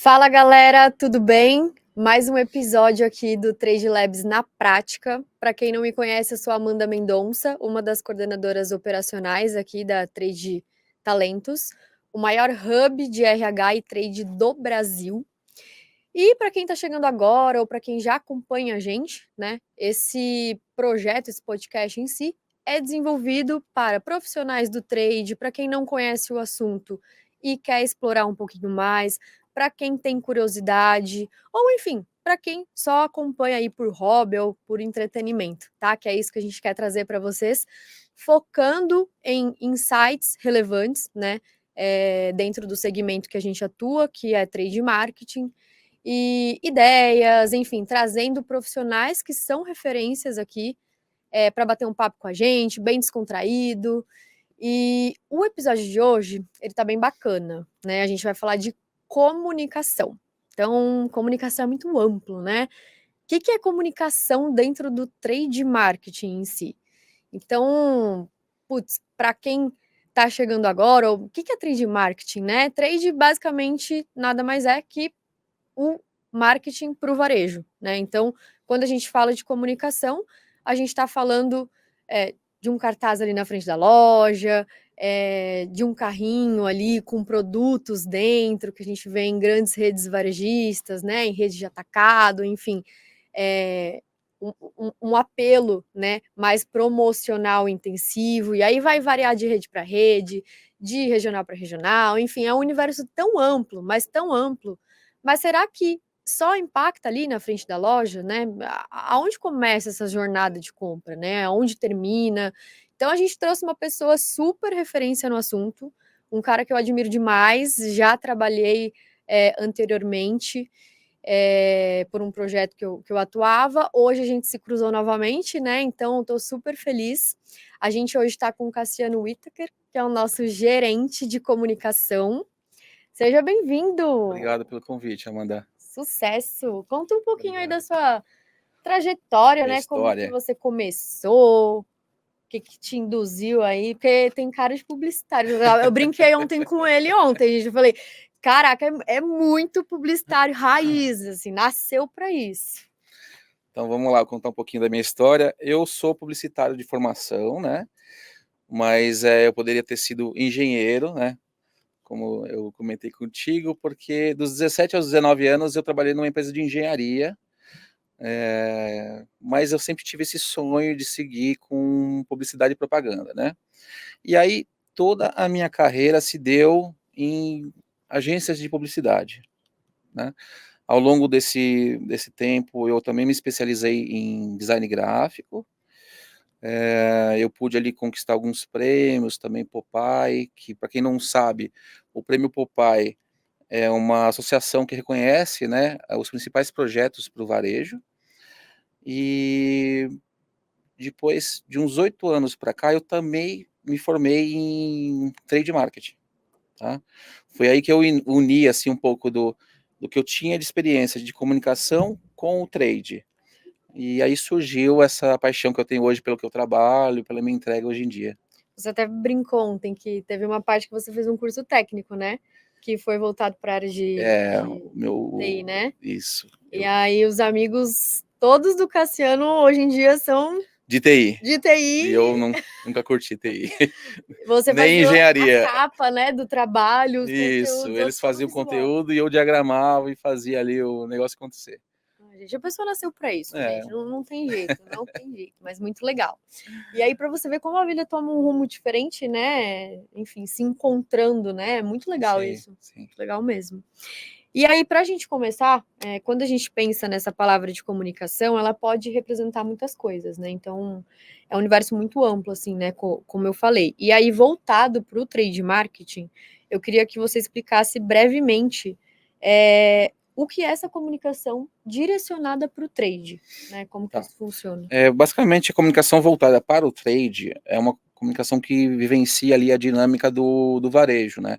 Fala galera, tudo bem? Mais um episódio aqui do Trade Labs na prática. Para quem não me conhece, eu sou a Amanda Mendonça, uma das coordenadoras operacionais aqui da Trade Talentos, o maior hub de RH e trade do Brasil. E para quem está chegando agora ou para quem já acompanha a gente, né, esse projeto, esse podcast em si, é desenvolvido para profissionais do trade, para quem não conhece o assunto e quer explorar um pouquinho mais, para quem tem curiosidade, ou enfim, para quem só acompanha aí por hobby ou por entretenimento, tá? Que é isso que a gente quer trazer para vocês, focando em insights relevantes, né? Dentro do segmento que a gente atua, que é trade marketing, e ideias, enfim, trazendo profissionais que são referências aqui para bater um papo com a gente, bem descontraído. E o episódio de hoje, ele tá bem bacana, né? A gente vai falar de comunicação. Então, comunicação é muito amplo, né? O que é comunicação dentro do trade marketing em si? Então, putz, para quem está chegando agora, o que é trade marketing, né? Trade basicamente nada mais é que o marketing para o varejo, né? Então, quando a gente fala de comunicação, a gente está falando de um cartaz ali na frente da loja, de um carrinho ali com produtos dentro, que a gente vê em grandes redes varejistas, né? Em redes de atacado, enfim. É, um apelo, né, mais promocional intensivo, e aí vai variar de rede para rede, de regional para regional, enfim, é um universo tão amplo, mas será que só impacta ali na frente da loja, né? Aonde começa essa jornada de compra, né? Aonde termina? Então a gente trouxe uma pessoa super referência no assunto, um cara que eu admiro demais, já trabalhei anteriormente por um projeto que eu atuava. Hoje a gente se cruzou novamente, né? Então estou super feliz. A gente hoje está com o Cassiano Whittaker, que é o nosso gerente de comunicação. Seja bem-vindo! Obrigado pelo convite, Amanda. Sucesso! Conta um pouquinho aí da Obrigado. sua trajetória, né? Como que História. você começou, o que te induziu aí, porque tem cara de publicitário. Eu brinquei ontem com ele gente. Eu falei, caraca, é muito publicitário raiz, assim, nasceu para isso. Então vamos lá, contar um pouquinho da minha história. Eu sou publicitário de formação, né? Mas eu poderia ter sido engenheiro, né? Como eu comentei contigo, porque dos 17 aos 19 anos eu trabalhei numa empresa de engenharia, mas eu sempre tive esse sonho de seguir com publicidade e propaganda, né? E aí toda a minha carreira se deu em agências de publicidade, né? Ao longo desse tempo, eu também me especializei em design gráfico. Eu pude ali conquistar alguns prêmios, também Popeye, que para quem não sabe, o prêmio Popeye é uma associação que reconhece, né, os principais projetos para o varejo. E depois de uns 8 anos para cá, eu também me formei em trade marketing, tá? Foi aí que eu uni assim um pouco do que eu tinha de experiência de comunicação com o trade. E aí surgiu essa paixão que eu tenho hoje pelo que eu trabalho, pela minha entrega hoje em dia. Você até brincou ontem que teve uma parte que você fez um curso técnico, né? Que foi voltado para a área de O meu TI, né? isso. E aí os amigos todos do Cassiano hoje em dia são De TI. de E TI. eu nunca curti TI. Você Nem fazia a engenharia. capa, né, do trabalho, os Isso, conteúdos, eles tudo faziam visual. conteúdo e eu diagramava e fazia ali o negócio acontecer. Gente, a pessoa nasceu para isso, É, gente. Não tem jeito, não tem jeito, mas muito legal. E aí, para você ver como a vida toma um rumo diferente, né? Enfim, se encontrando, né? É muito legal sim, isso. sim. Muito legal mesmo. E aí, para a gente começar, quando a gente pensa nessa palavra de comunicação, ela pode representar muitas coisas, né? Então, é um universo muito amplo, assim, né? Como eu falei. E aí, voltado para o trade marketing, eu queria que você explicasse brevemente o que é essa comunicação direcionada para o trade, né? Como que Tá. isso funciona? Basicamente, a comunicação voltada para o trade é uma comunicação que vivencia ali a dinâmica do varejo, né?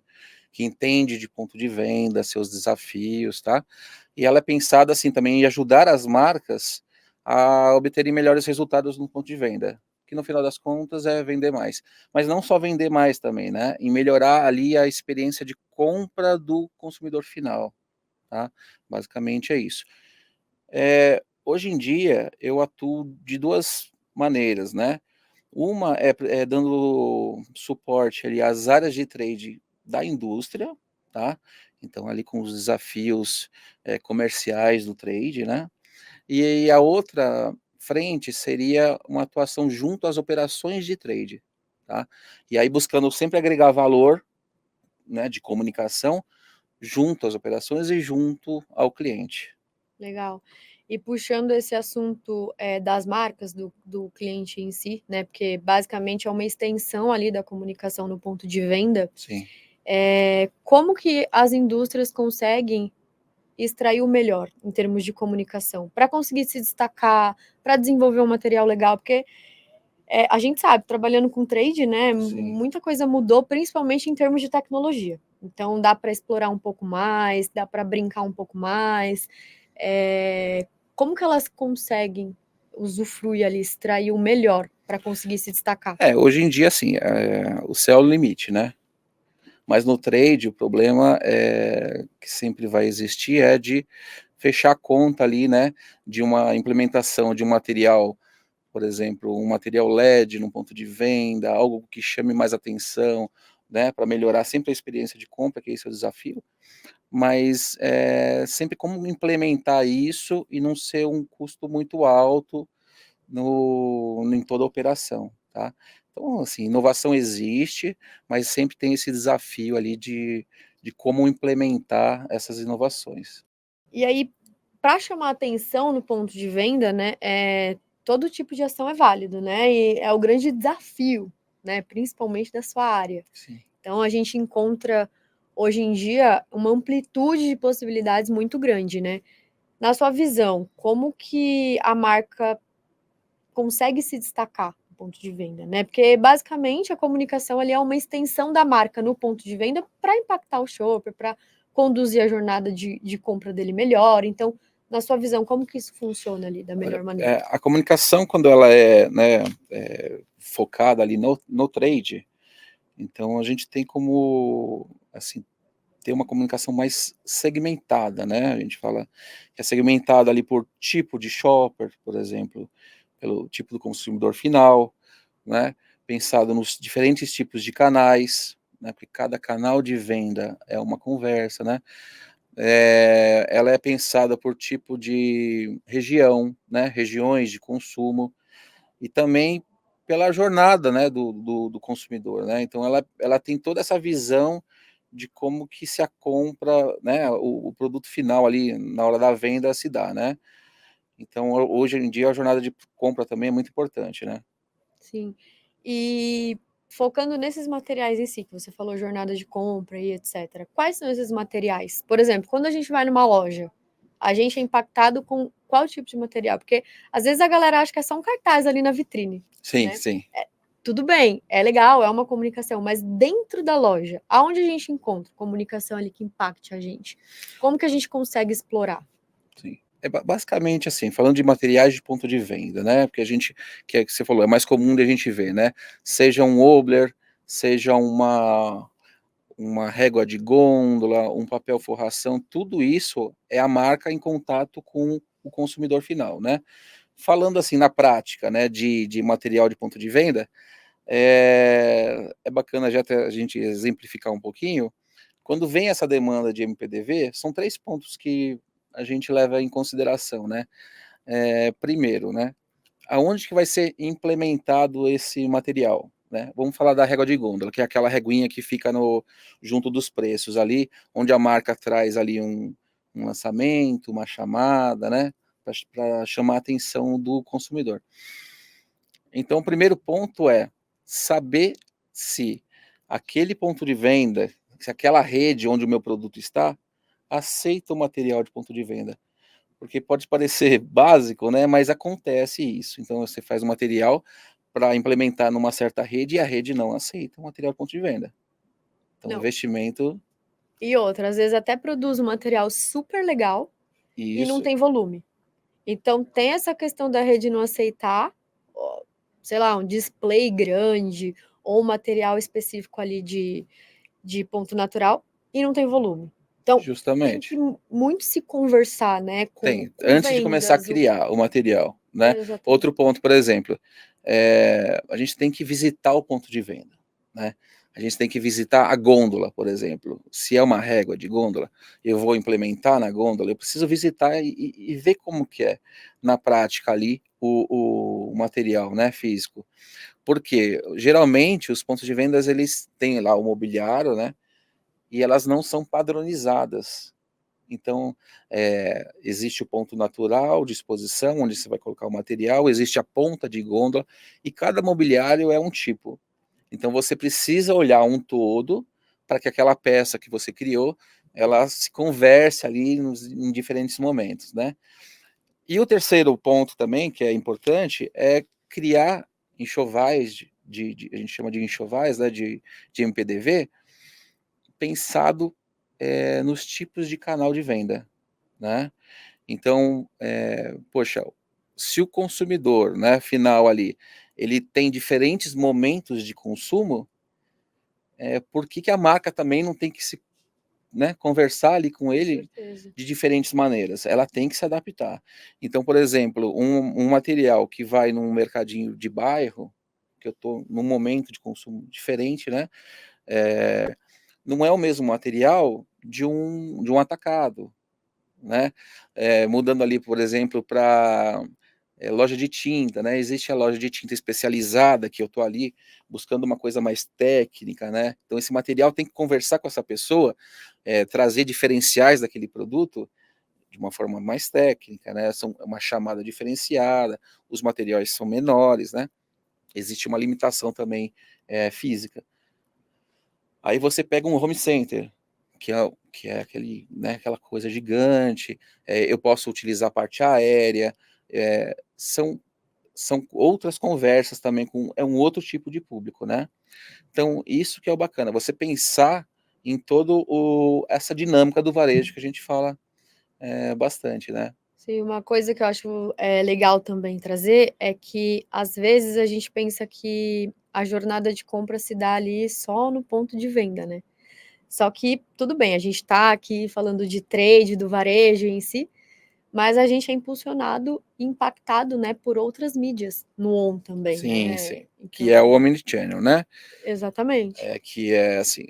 Que entende de ponto de venda, seus desafios, tá? E ela é pensada assim também em ajudar as marcas a obterem melhores resultados no ponto de venda, que no final das contas é vender mais. Mas não só vender mais também, né? Em melhorar ali a experiência de compra do consumidor final. tá? Basicamente é isso. Hoje em dia, eu atuo de 2 maneiras, né. Uma é dando suporte ali às áreas de trade da indústria, tá. Então ali com os desafios, comerciais do trade, né. E aí a outra frente seria uma atuação junto às operações de trade, tá. E aí buscando sempre agregar valor, né, de comunicação, junto às operações e junto ao cliente. Legal. E puxando esse assunto, das marcas do cliente em si, né, porque basicamente é uma extensão ali da comunicação no ponto de venda, Sim. como que as indústrias conseguem extrair o melhor em termos de comunicação, para conseguir se destacar, para desenvolver um material legal? Porque, a gente sabe, trabalhando com trade, né, Sim. muita coisa mudou, principalmente em termos de tecnologia. Então dá para explorar um pouco mais, dá para brincar um pouco mais. Como que elas conseguem usufruir ali, extrair o melhor para conseguir se destacar? Hoje em dia, assim, o céu é o limite, né. Mas no trade o problema, que sempre vai existir é de fechar a conta ali, né, de uma implementação de um material, por exemplo, um material LED num ponto de venda, algo que chame mais atenção, né, para melhorar sempre a experiência de compra, que esse é o desafio, mas, sempre como implementar isso e não ser um custo muito alto no em toda a operação, tá. Então, assim, inovação existe, mas sempre tem esse desafio ali de como implementar essas inovações. E aí, para chamar atenção no ponto de venda, né, todo tipo de ação é válido, né, e é o grande desafio, né, principalmente da sua área. Sim. Então a gente encontra, hoje em dia, uma amplitude de possibilidades muito grande, né. Na sua visão, como que a marca consegue se destacar no ponto de venda, né? Porque basicamente a comunicação ali é uma extensão da marca no ponto de venda para impactar o shopper, para conduzir a jornada de compra dele melhor. Então, na sua visão, como que isso funciona ali da Olha, melhor maneira? a comunicação quando ela é, né, focada ali no trade, então a gente tem como, assim, ter uma comunicação mais segmentada, né, a gente fala que é segmentada ali por tipo de shopper, por exemplo, pelo tipo do consumidor final, né, pensado nos diferentes tipos de canais, né, porque cada canal de venda é uma conversa, né. Ela é pensada por tipo de região, né, regiões de consumo, e também pela jornada, né, do consumidor, né. Então ela tem toda essa visão de como que se a compra, né, o produto final ali na hora da venda se dá, né. Então hoje em dia a jornada de compra também é muito importante, né. Sim. E focando nesses materiais em si, que você falou jornada de compra e etc. Quais são esses materiais? Por exemplo, quando a gente vai numa loja, a gente é impactado com qual tipo de material? Porque às vezes a galera acha que é só um cartaz ali na vitrine, Sim, né? sim, Tudo bem, é legal, é uma comunicação, mas dentro da loja, aonde a gente encontra comunicação ali que impacte a gente? Como que a gente consegue explorar? sim. É basicamente assim, falando de materiais de ponto de venda, né, porque a gente que é que você falou, é mais comum da gente ver, né, seja um wobbler, seja uma régua de gôndola, um papel forração, tudo isso é a marca em contato com o consumidor final, né. Falando assim na prática, né, de material de ponto de venda, é bacana já até a gente exemplificar um pouquinho, quando vem essa demanda de MPDV, são 3 pontos que a gente leva em consideração, né. Primeiro, né, aonde que vai ser implementado esse material, né? Vamos falar da régua de gôndola, que é aquela reguinha que fica no junto dos preços ali, onde a marca traz ali um lançamento, uma chamada, né, para chamar a atenção do consumidor. Então o primeiro ponto é saber se aquele ponto de venda, se aquela rede onde o meu produto está, aceita o material de ponto de venda. Porque pode parecer básico, né, mas acontece isso. Então você faz um material para implementar numa certa rede e a rede não aceita o material de ponto de venda. Então o Não. investimento E outra, às vezes até produz um material super legal e não isso, tem volume. Então tem essa questão da rede não aceitar, sei lá, um display grande ou um material específico ali de ponto natural e não tem volume. Então, tem Justamente. que muito se conversar, né, com Antes de começar a vendas, criar o material, né. exatamente. Outro ponto, por exemplo, a gente tem que visitar o ponto de venda, né. A gente tem que visitar a gôndola, por exemplo. Se é uma régua de gôndola, eu vou implementar na gôndola, eu preciso visitar e ver como que é, na prática ali, o material, né, físico. Porque, geralmente, os pontos de vendas, eles têm lá o mobiliário, né, e elas não são padronizadas. Então, existe o ponto natural de exposição, onde você vai colocar o material, existe a ponta de gôndola, e cada mobiliário é um tipo. Então você precisa olhar um todo, para que aquela peça que você criou, ela se converse ali em diferentes momentos, né. E o terceiro ponto também, que é importante, é criar enxovais a gente chama de enxovais, né, de MPDV, pensado, nos tipos de canal de venda, né. Então, poxa, se o consumidor, né, final ali, ele tem diferentes momentos de consumo, por que que a marca também não tem que se, né, conversar ali com Com ele certeza. de diferentes maneiras? Ela tem que se adaptar. Então, por exemplo, um material que vai num mercadinho de bairro, que eu estou num momento de consumo diferente, né, não é o mesmo material de um atacado, né. Mudando ali, por exemplo, para loja de tinta, né, existe a loja de tinta especializada, que eu estou ali buscando uma coisa mais técnica, né, então esse material tem que conversar com essa pessoa, trazer diferenciais daquele produto de uma forma mais técnica, né, é uma chamada diferenciada, os materiais são menores, né, existe uma limitação também, física. Aí você pega um home center, que é aquele, né, aquela coisa gigante, eu posso utilizar a parte aérea, são outras conversas também é um outro tipo de público, né. Então isso que é o bacana, você pensar em todo o essa dinâmica do varejo que a gente fala, bastante, né. Sim, uma coisa que eu acho, legal também trazer é que, às vezes, a gente pensa que a jornada de compra se dá ali só no ponto de venda, né. Só que tudo bem, a gente está aqui falando de trade, do varejo em si, mas a gente é impulsionado e impactado, né, por outras mídias no on também, Sim, né. sim. Que é o Então omnichannel, né. exatamente. Que é assim,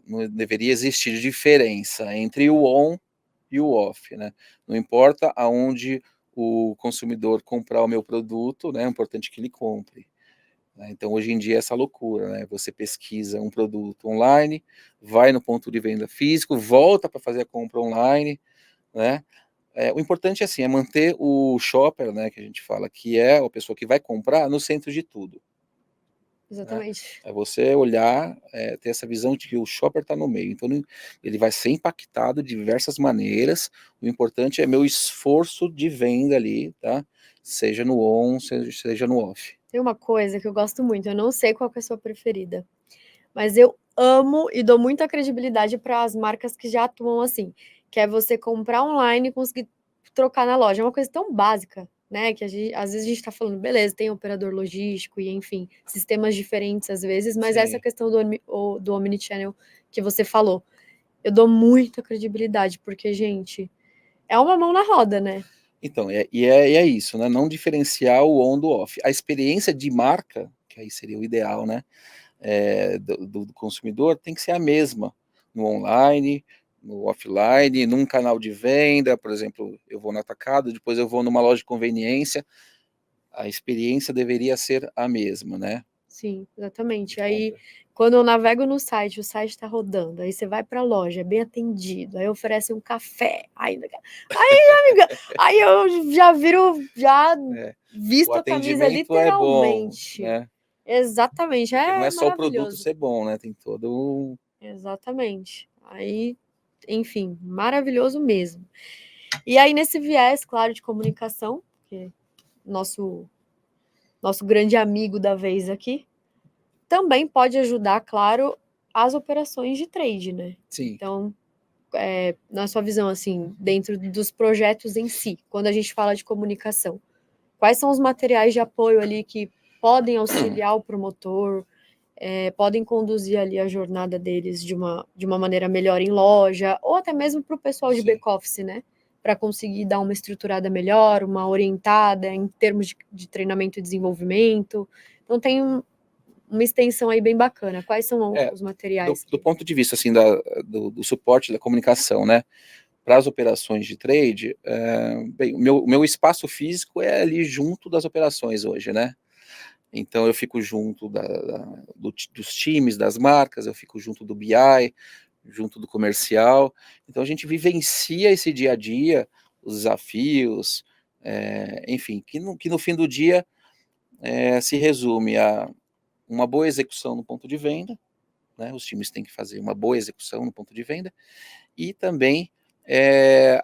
não deveria existir diferença entre o on e o off, né. Não importa aonde o consumidor comprar o meu produto, né, é importante que ele compre, né. Então hoje em dia é essa loucura, né, você pesquisa um produto online, vai no ponto de venda físico, volta para fazer a compra online, né. O importante, assim, é manter o shopper, né, que a gente fala, que é a pessoa que vai comprar, no centro de tudo, né. Exatamente. É você olhar, ter essa visão de que o shopper está no meio, então ele vai ser impactado de diversas maneiras, o importante é meu esforço de venda ali, tá, seja no on, seja no off. Tem uma coisa que eu gosto muito, eu não sei qual que é a sua preferida, mas eu amo e dou muita credibilidade para as marcas que já atuam assim, que é você comprar online e conseguir trocar na loja. É uma coisa tão básica, né, que às vezes a gente está falando, beleza, tem operador logístico e enfim, sistemas diferentes às vezes, mas essa Sim. questão do omnichannel que você falou, eu dou muita credibilidade, porque, gente, é uma mão na roda, né. Então, é isso, né, não diferenciar o on do off. A experiência de marca, que aí seria o ideal, né, do consumidor, tem que ser a mesma, no online, no offline, num canal de venda, por exemplo, eu vou no atacado, depois eu vou numa loja de conveniência, a experiência deveria ser a mesma, né, Sim, de exatamente. Aí, compra. quando eu navego no site, o site está rodando, aí você vai para a loja, é bem atendido, aí oferece um café, amiga, aí eu já viro, já É, o visto a camisa atendimento é bom, literalmente. né, Exatamente, porque não é é só o produto maravilhoso. ser bom, né, tem todo um Exatamente. Aí, enfim, maravilhoso mesmo. E aí, nesse viés, claro, de comunicação, que nosso nosso grande amigo da vez aqui, também pode ajudar, claro, as operações de trade, né. sim. Então, na sua visão, assim, dentro dos projetos em si, quando a gente fala de comunicação, quais são os materiais de apoio ali que podem auxiliar o promotor, podem conduzir ali a jornada deles de uma maneira melhor em loja, ou até mesmo para o pessoal de back-office, né? Para conseguir dar uma estruturada melhor, uma orientada em termos de treinamento e desenvolvimento. Então tem uma extensão aí bem bacana. Quais são os materiais? Do ponto de vista assim, do suporte da comunicação, né? Para as operações de trade, bem, o meu espaço físico é ali junto das operações hoje, né? Então eu fico junto dos times, das marcas, eu fico junto do BI, junto do comercial. Então a gente vivencia esse dia a dia, os desafios, enfim, que no fim do dia se resume a uma boa execução no ponto de venda, né? Os times têm que fazer uma boa execução no ponto de venda, e também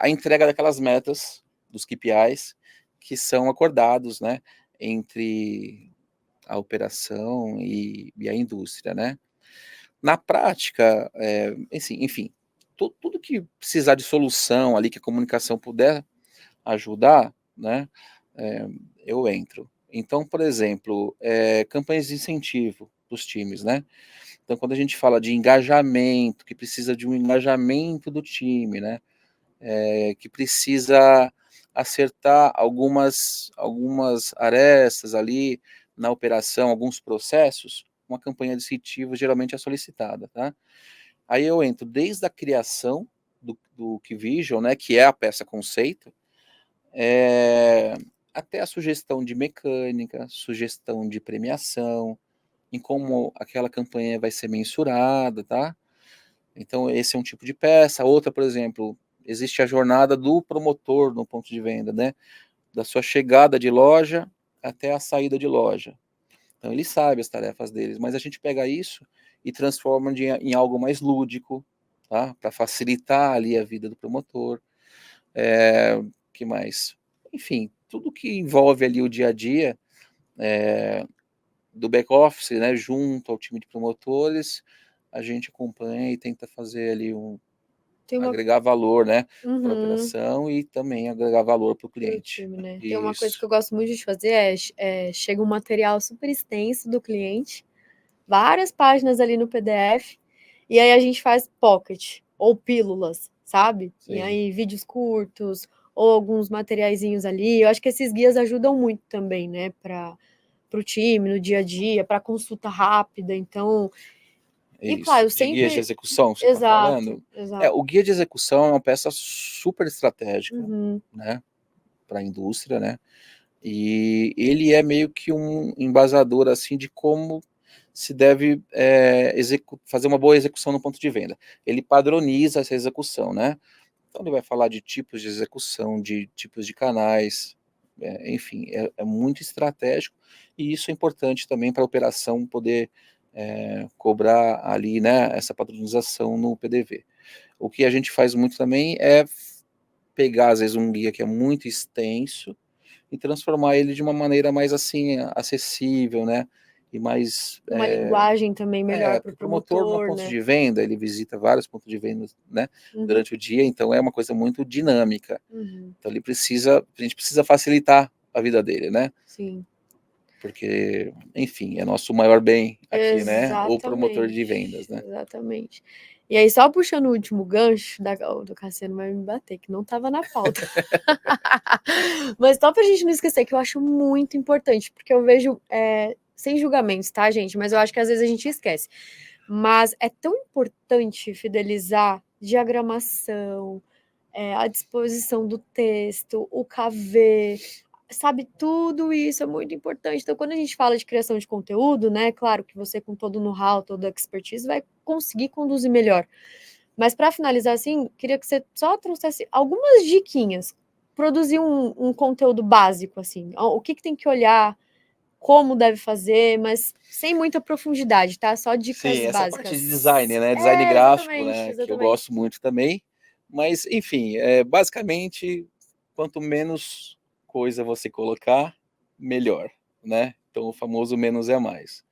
a entrega daquelas metas, dos KPIs, que são acordados, né, entre a operação e a indústria, né? Na prática, enfim, tudo que precisar de solução ali, que a comunicação puder ajudar, né, eu entro. Então, por exemplo, campanhas de incentivo dos times, né? Então, quando a gente fala de engajamento, que precisa de um engajamento do time, né? Que precisa acertar algumas arestas ali na operação, alguns processos, uma campanha de incentivo geralmente é solicitada, tá? Aí eu entro desde a criação do KeyVision, né, que é a peça conceito, até a sugestão de mecânica, sugestão de premiação, em como aquela campanha vai ser mensurada, tá? Então, esse é um tipo de peça. Outra, por exemplo, existe a jornada do promotor no ponto de venda, né? Da sua chegada de loja até a saída de loja. Então, ele sabe as tarefas deles, mas a gente pega isso e transforma em algo mais lúdico, tá? Para facilitar ali a vida do promotor. Que mais? Enfim, tudo que envolve ali o dia a dia do back-office, né? Junto ao time de promotores, a gente acompanha e tenta fazer ali agregar valor, né, para a operação e também agregar valor para o cliente. Time, né? Tem uma coisa que eu gosto muito de fazer chega um material super extenso do cliente, várias páginas ali no PDF, e aí a gente faz pocket ou pílulas, sabe? Sim. E aí vídeos curtos ou alguns materiaizinhos ali. Eu acho que esses guias ajudam muito também, né, para o time no dia a dia, para consulta rápida. Então, e claro, eu sempre... guia de execução, você está falando? Exato. O guia de execução é uma peça super estratégica, né, para a indústria, né, e ele é meio que um embasador, assim, de como se deve fazer uma boa execução no ponto de venda. Ele padroniza essa execução, né, então ele vai falar de tipos de execução, de tipos de canais, enfim, é muito estratégico, e isso é importante também para a operação poder cobrar ali, né, essa padronização no PDV. O que a gente faz muito também é pegar, às vezes, um guia que é muito extenso e transformar ele de uma maneira mais, assim, acessível, né, e mais... Uma linguagem também melhor para o promotor, no ponto de venda, ele visita vários pontos de venda, né, durante o dia, então é uma coisa muito dinâmica. Então a gente precisa facilitar a vida dele, né? Sim. Porque, enfim, é nosso maior bem aqui, exatamente, né? O promotor de vendas, né? Exatamente. E aí, só puxando o último gancho, do Cassiano vai me bater, que não estava na pauta. Mas só pra gente não esquecer, que eu acho muito importante, porque eu vejo, sem julgamentos, tá, gente? Mas eu acho que às vezes a gente esquece. Mas é tão importante fidelizar diagramação, a disposição do texto, o KV, sabe, tudo isso é muito importante. Então, quando a gente fala de criação de conteúdo, né, claro que você com todo o know-how, toda a expertise, vai conseguir conduzir melhor. Mas para finalizar, assim, queria que você só trouxesse algumas diquinhas. Produzir um conteúdo básico, assim, o que tem que olhar, como deve fazer, mas sem muita profundidade, tá? Só dicas básicas. Sim, essa parte de design, né? Design gráfico, né? Exatamente. Que eu gosto muito também. Mas, enfim, basicamente, quanto menos coisa você colocar, melhor, né? Então, o famoso menos é mais.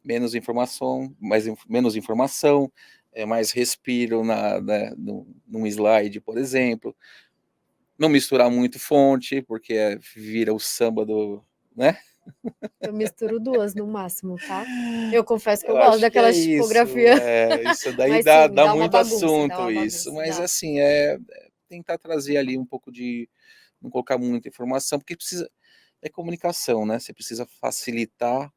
Menos informação, menos informação, mais respiro num slide, por exemplo. Não misturar muito fonte, porque vira o samba do, né? Eu misturo 2 no máximo, tá. Eu confesso que eu Eu gosto acho que é daquelas isso, tipografia, isso daí mas dá sim, dá dá uma muito bagunça, assunto isso, mas dá. assim, tentar trazer ali um pouco de não colocar muita informação, porque precisa é comunicação, né, você precisa facilitar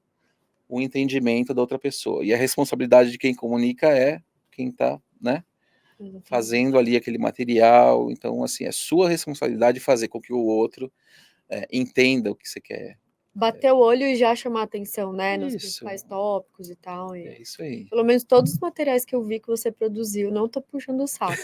o entendimento da outra pessoa, e a responsabilidade de quem comunica é quem está, né, Exatamente. fazendo ali aquele material, então assim, é sua responsabilidade fazer com que o outro, entenda o que você quer. Bater o olho e já chamar atenção, né, nos Isso, principais tópicos e tal, e é isso aí. pelo menos todos os materiais que eu vi que você produziu, não tô puxando o saco,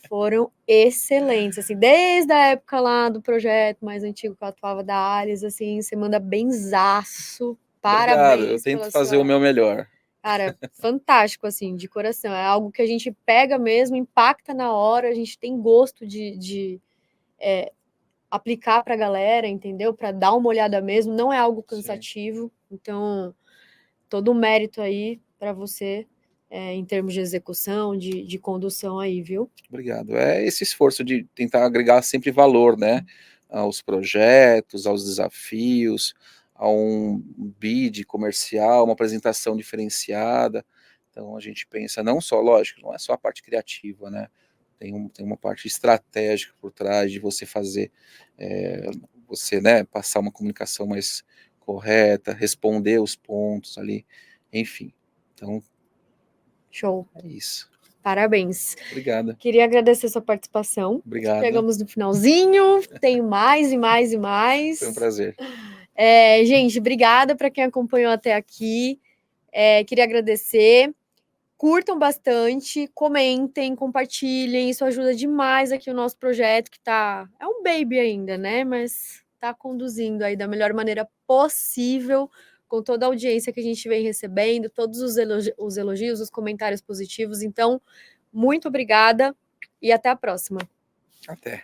foram excelentes, assim, desde a época lá do projeto mais antigo que eu atuava da Ares, assim, você manda benzaço, Obrigado, eu parabéns tento pela fazer o sua meu melhor. cara, fantástico, assim, de coração, é algo que a gente pega mesmo, impacta na hora, a gente tem gosto de aplicar pra galera, entendeu? Pra dar uma olhada mesmo, não é algo Sim. cansativo, então todo o mérito aí para você, em termos de execução, de condução aí, viu? Obrigado. É esse esforço de tentar agregar sempre valor, né, aos projetos, aos desafios, a um bid comercial, uma apresentação diferenciada. Então a gente pensa não só, lógico, não é só a parte criativa, né, tem uma parte estratégica por trás de você fazer, você, né, passar uma comunicação mais correta, responder os pontos ali, enfim. Então Show, é isso. parabéns. Obrigada, Queria agradecer sua participação. obrigado. Chegamos no finalzinho, tem mais e mais e Foi um mais. prazer. Gente, obrigada para quem acompanhou até aqui. Queria agradecer. Curtam bastante, comentem, compartilhem, isso ajuda demais aqui o nosso projeto, que tá. É um baby ainda, né? Mas tá conduzindo aí da melhor maneira possível, com toda a audiência que a gente vem recebendo, todos os elogios, os comentários positivos. Então, muito obrigada e até a próxima. Até.